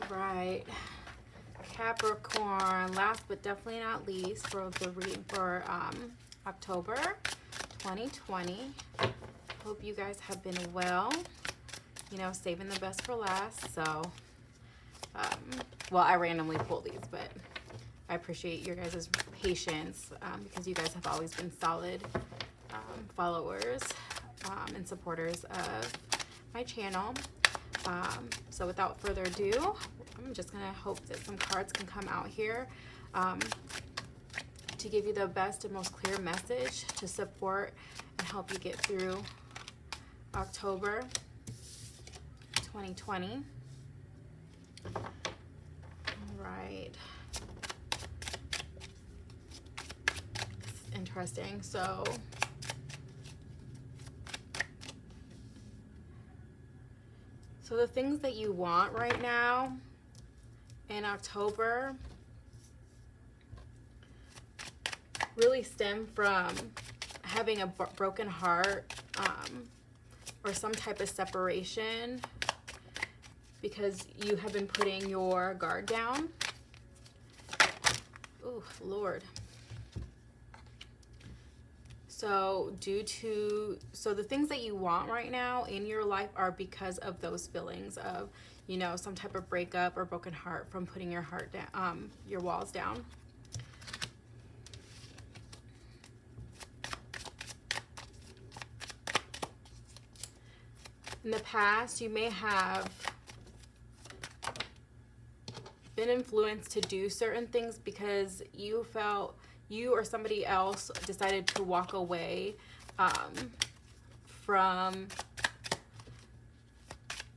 Right. Capricorn, last but definitely not least, for the reading for October 2020. Hope you guys have been well. You know, saving the best for last. So, well, I randomly pulled these, but I appreciate your guys' patience because you guys have always been solid followers and supporters of my channel. So without further ado, I'm just gonna hope that some cards can come out here to give you the best and most clear message to support and help you get through October 2020. All right. This is interesting. So the things that you want right now in October really stem from having a broken heart or some type of separation because you have been putting your guard down. Oh, Lord. So the things that you want right now in your life are because of those feelings of, you know, some type of breakup or broken heart from putting your heart down, your walls down. In the past, you may have been influenced to do certain things because you felt you or somebody else decided to walk away from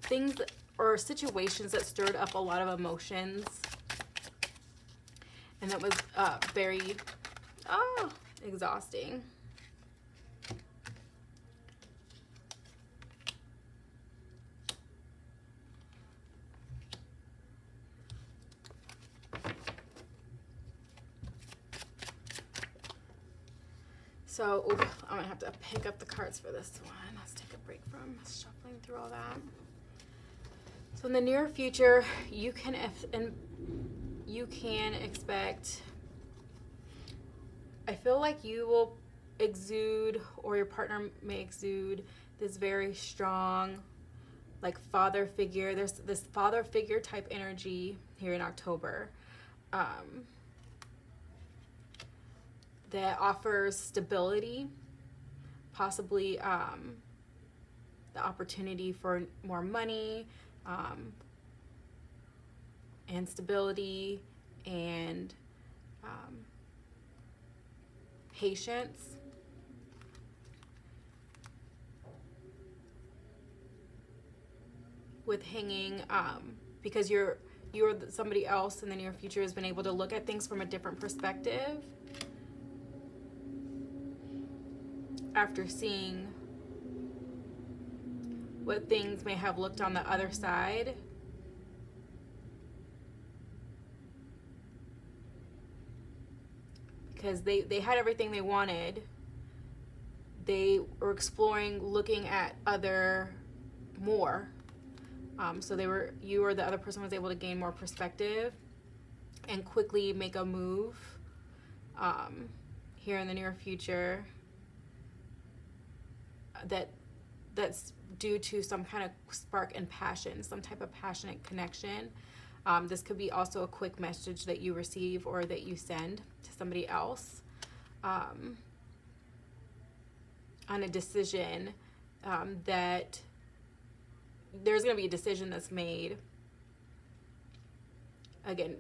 things or situations that stirred up a lot of emotions, and that was very exhausting. So I'm gonna have to pick up the cards for this one. Let's take a break from shuffling through all that. So in the near future, you can expect, I feel like you will exude, or your partner may exude, this very strong, like, father figure. There's this father figure type energy here in October. That offers stability, possibly the opportunity for more money, and stability, and patience. With hanging, because you're somebody else in the near future has been able to look at things from a different perspective after seeing what things may have looked on the other side. Because they had everything they wanted. They were exploring, looking at more. So you or the other person was able to gain more perspective and quickly make a move here in the near future that's due to some kind of spark and passion, some type of passionate connection. This could be also a quick message that you receive or that you send to somebody else on a decision that there's going to be a decision that's made. Again,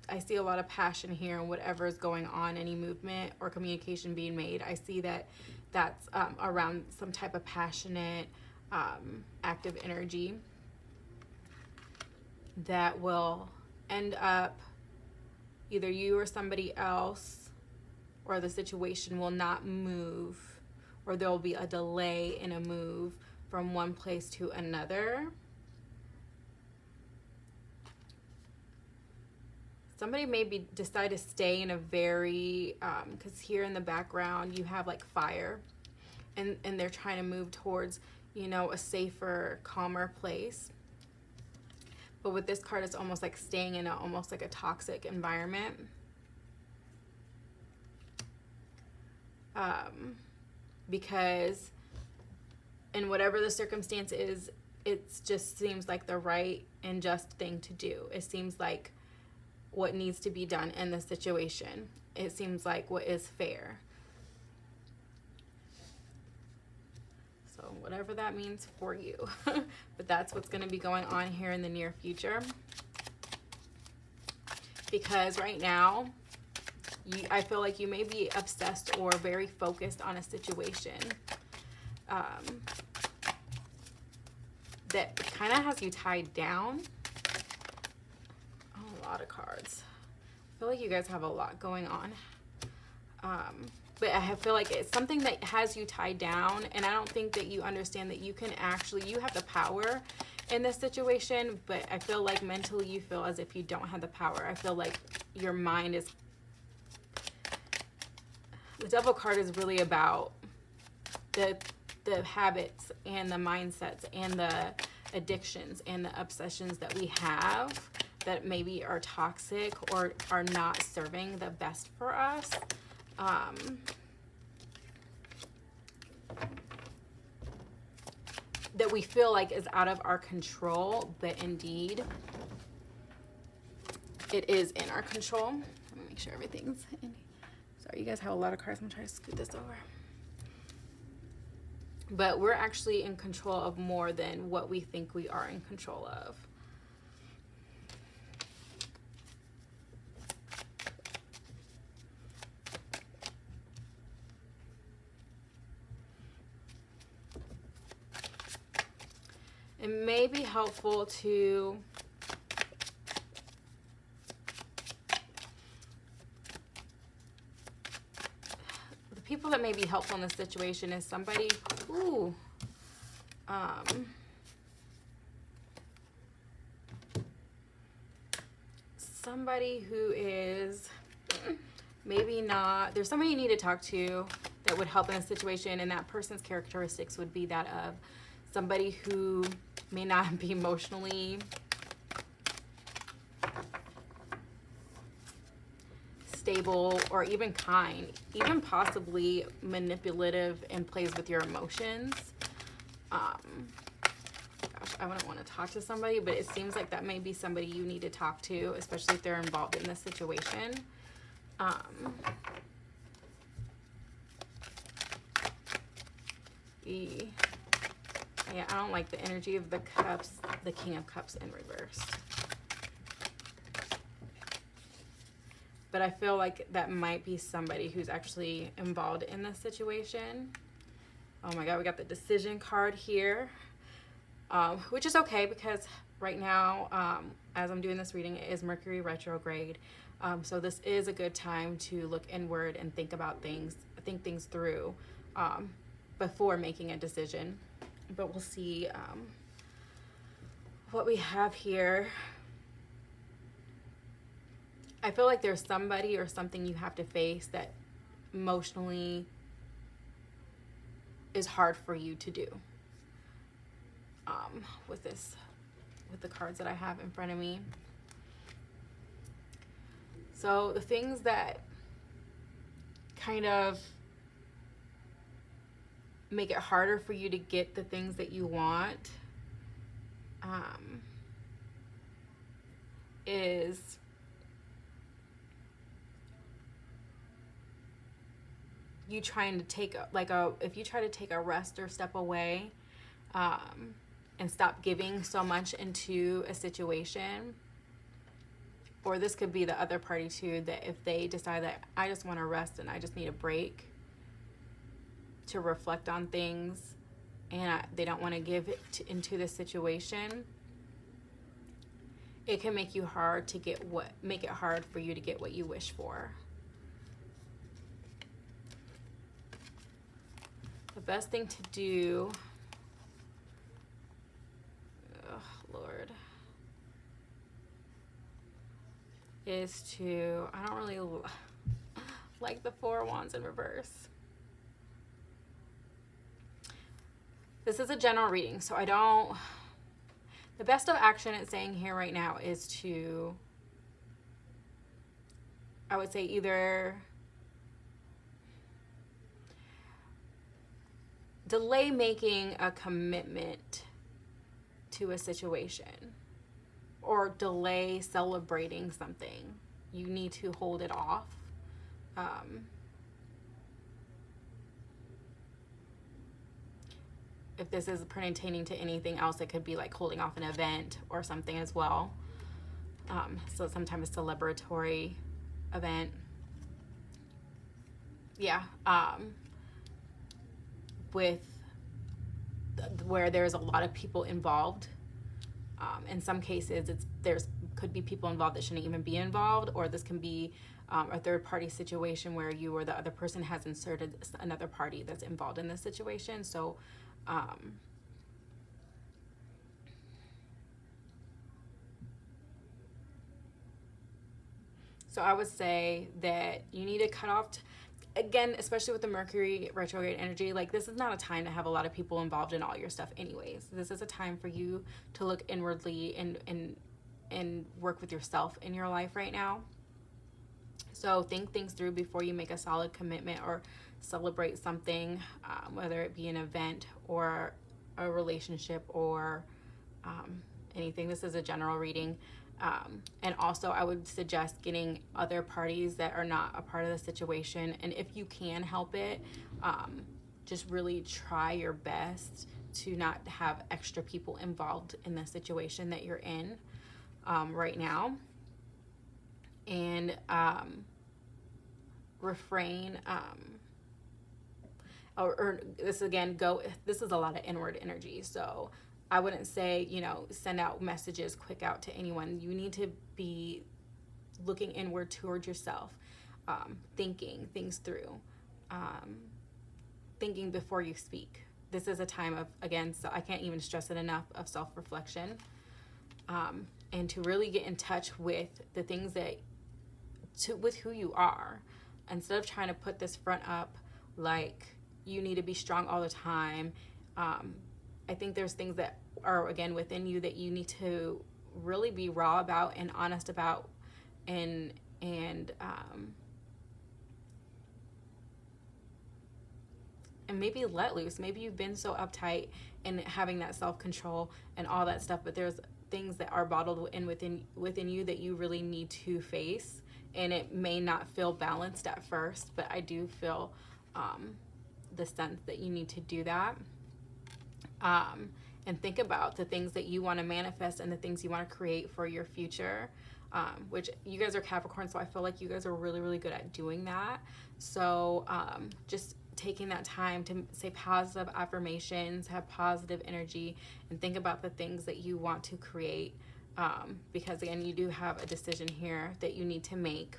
I see a lot of passion here and whatever is going on, any movement or communication being made. I see that's around some type of passionate, active energy that will end up either you or somebody else, or the situation will not move, or there will be a delay in a move from one place to another. Somebody may decide to stay in a very, because here in the background you have like fire, and they're trying to move towards, you know, a safer, calmer place. But with this card, it's almost like staying in almost like a toxic environment. Because in whatever the circumstance is, it just seems like the right and just thing to do. It seems like what needs to be done in the situation. It seems like what is fair. So whatever that means for you. But that's what's going to be going on here in the near future. Because right now, I feel like you may be obsessed or very focused on a situation that kind of has you tied down. Oh, a lot of cards. I feel like you guys have a lot going on. But I feel like it's something that has you tied down, and I don't think that you understand that you can actually, you have the power in this situation, but I feel like mentally you feel as if you don't have the power. I feel like your mind is, the Devil card is really about the habits and the mindsets and the addictions and the obsessions that we have that maybe are toxic or are not serving the best for us. That we feel like is out of our control, but indeed it is in our control. Let me make sure everything's in. Sorry, you guys have a lot of cards. I'm trying to scoot this over. But we're actually in control of more than what we think we are in control of. It may be helpful to the people that may be helpful in this situation is somebody who somebody who is maybe not, there's somebody you need to talk to that would help in a situation, and that person's characteristics would be that of somebody who may not be emotionally stable or even kind, even possibly manipulative and plays with your emotions. Gosh, I wouldn't want to talk to somebody, but it seems like that may be somebody you need to talk to, especially if they're involved in this situation. Yeah, I don't like the energy of the cups, the King of Cups in reverse. But I feel like that might be somebody who's actually involved in this situation. Oh my God, we got the Decision card here, which is okay because right now, as I'm doing this reading, it is Mercury retrograde. So this is a good time to look inward and think about things, think things through before making a decision. But we'll see what we have here. I feel like there's somebody or something you have to face that emotionally is hard for you to do. With the cards that I have in front of me. So the things that kind of make it harder for you to get the things that you want is you trying to take if you try to take a rest or step away and stop giving so much into a situation. Or this could be the other party too, that if they decide that I just want to rest and I just need a break to reflect on things, and they don't want to give it into the situation, it can make you hard to get make it hard for you to get what you wish for. The best thing to do, oh Lord, is to, I don't really like the Four of Wands in reverse. This is a general reading, so I don't, The best of action it's saying here right now is to, I would say, either delay making a commitment to a situation or delay celebrating something. You need to hold it off. If this is pertaining to anything else, it could be like holding off an event or something as well. So sometimes celebratory event. Yeah. With where there's a lot of people involved. In some cases, could be people involved that shouldn't even be involved, or this can be a third party situation where you or the other person has inserted another party that's involved in this situation. So I would say that you need to cut off, again, especially with the Mercury retrograde energy, like this is not a time to have a lot of people involved in all your stuff anyways. This is a time for you to look inwardly and work with yourself in your life right now. So think things through before you make a solid commitment or celebrate something, whether it be an event or a relationship or anything. This is a general reading. And also I would suggest getting other parties that are not a part of the situation. And if you can help it, just really try your best to not have extra people involved in the situation that you're in right now. And refrain, or this again, this is a lot of inward energy. So I wouldn't say, send out messages quick out to anyone. You need to be looking inward toward yourself, thinking things through, thinking before you speak. This is a time of, again, so I can't even stress it enough, of self-reflection, and to really get in touch with the things with who you are, instead of trying to put this front up like you need to be strong all the time. I think there's things that are, again, within you that you need to really be raw about and honest about, and maybe let loose. Maybe you've been so uptight and having that self-control and all that stuff, but there's things that are bottled in within you that you really need to face, and it may not feel balanced at first, but I do feel the sense that you need to do that. And think about the things that you want to manifest and the things you want to create for your future, which you guys are Capricorn, so I feel like you guys are really, really good at doing that. So just taking that time to say positive affirmations, have positive energy, and think about the things that you want to create, because, again, you do have a decision here that you need to make.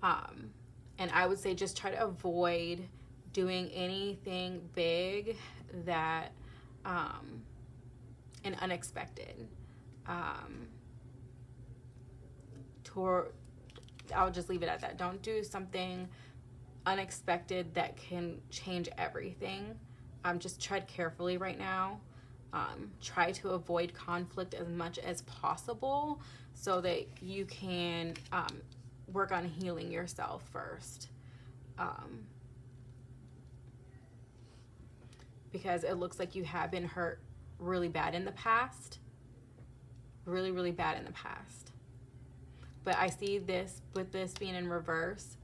And I would say just try to avoid doing anything big that and unexpected. I'll just leave it at that. Don't do something unexpected that can change everything. Just tread carefully right now. Try to avoid conflict as much as possible so that you can work on healing yourself first. Because it looks like you have been hurt really bad in the past. Really, really bad in the past. But I see this, with this being in reverse,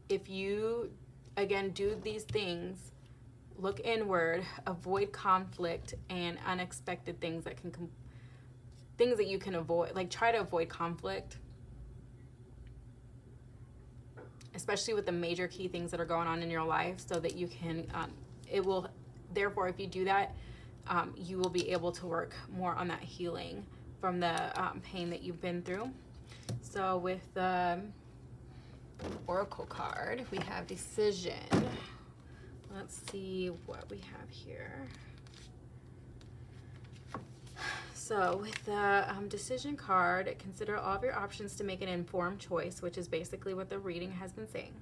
if you, again, do these things, look inward, avoid conflict and unexpected things that things that you can avoid, like try to avoid conflict, especially with the major key things that are going on in your life, so that you can, therefore, if you do that, you will be able to work more on that healing from the pain that you've been through. So with the Oracle card, we have decision. Let's see what we have here. So with the decision card, consider all of your options to make an informed choice, which is basically what the reading has been saying.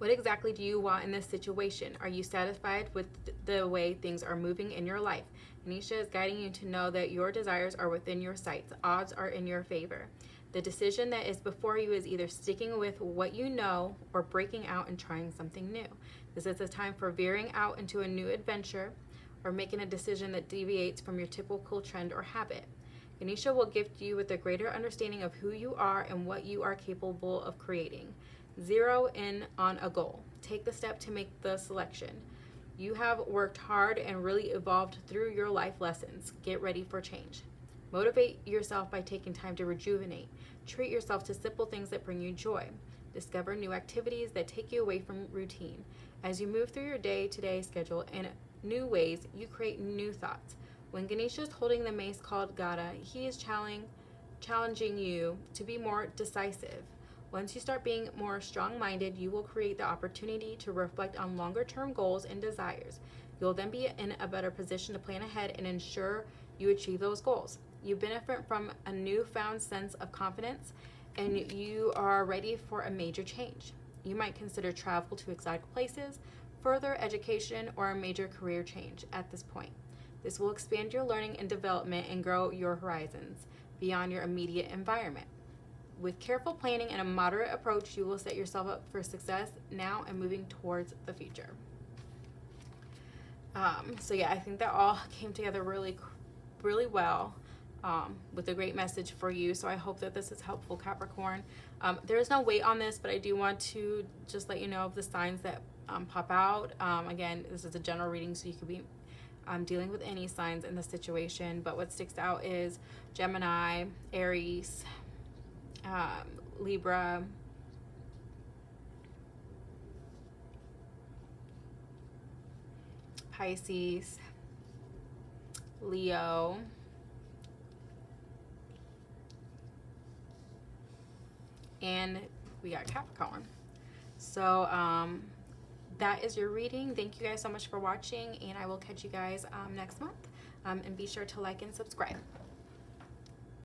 What exactly do you want in this situation? Are you satisfied with the way things are moving in your life? Ganesha is guiding you to know that your desires are within your sights. Odds are in your favor. The decision that is before you is either sticking with what you know or breaking out and trying something new. This is a time for veering out into a new adventure or making a decision that deviates from your typical trend or habit. Ganesha will gift you with a greater understanding of who you are and what you are capable of creating. Zero in on a goal. Take the step to make the selection. You have worked hard and really evolved through your life lessons. Get ready for change. Motivate yourself by taking time to rejuvenate. Treat yourself to simple things that bring you joy. Discover new activities that take you away from routine. As you move through your day-to-day schedule in new ways, you create new thoughts. When Ganesha is holding the mace called Gada, he is challenging you to be more decisive. Once you start being more strong-minded, you will create the opportunity to reflect on longer-term goals and desires. You'll then be in a better position to plan ahead and ensure you achieve those goals. You benefit from a newfound sense of confidence, and you are ready for a major change. You might consider travel to exotic places, further education, or a major career change at this point. This will expand your learning and development and grow your horizons beyond your immediate environment. With careful planning and a moderate approach, you will set yourself up for success now and moving towards the future. So yeah, I think that all came together really well with a great message for you. So I hope that this is helpful, Capricorn. There is no weight on this, but I do want to just let you know of the signs that pop out. Again, this is a general reading, so you could be dealing with any signs in the situation. But what sticks out is Gemini, Aries, Libra, Pisces, Leo, and we got Capricorn. So that is your reading. Thank you guys so much for watching, and I will catch you guys next month. And be sure to like and subscribe.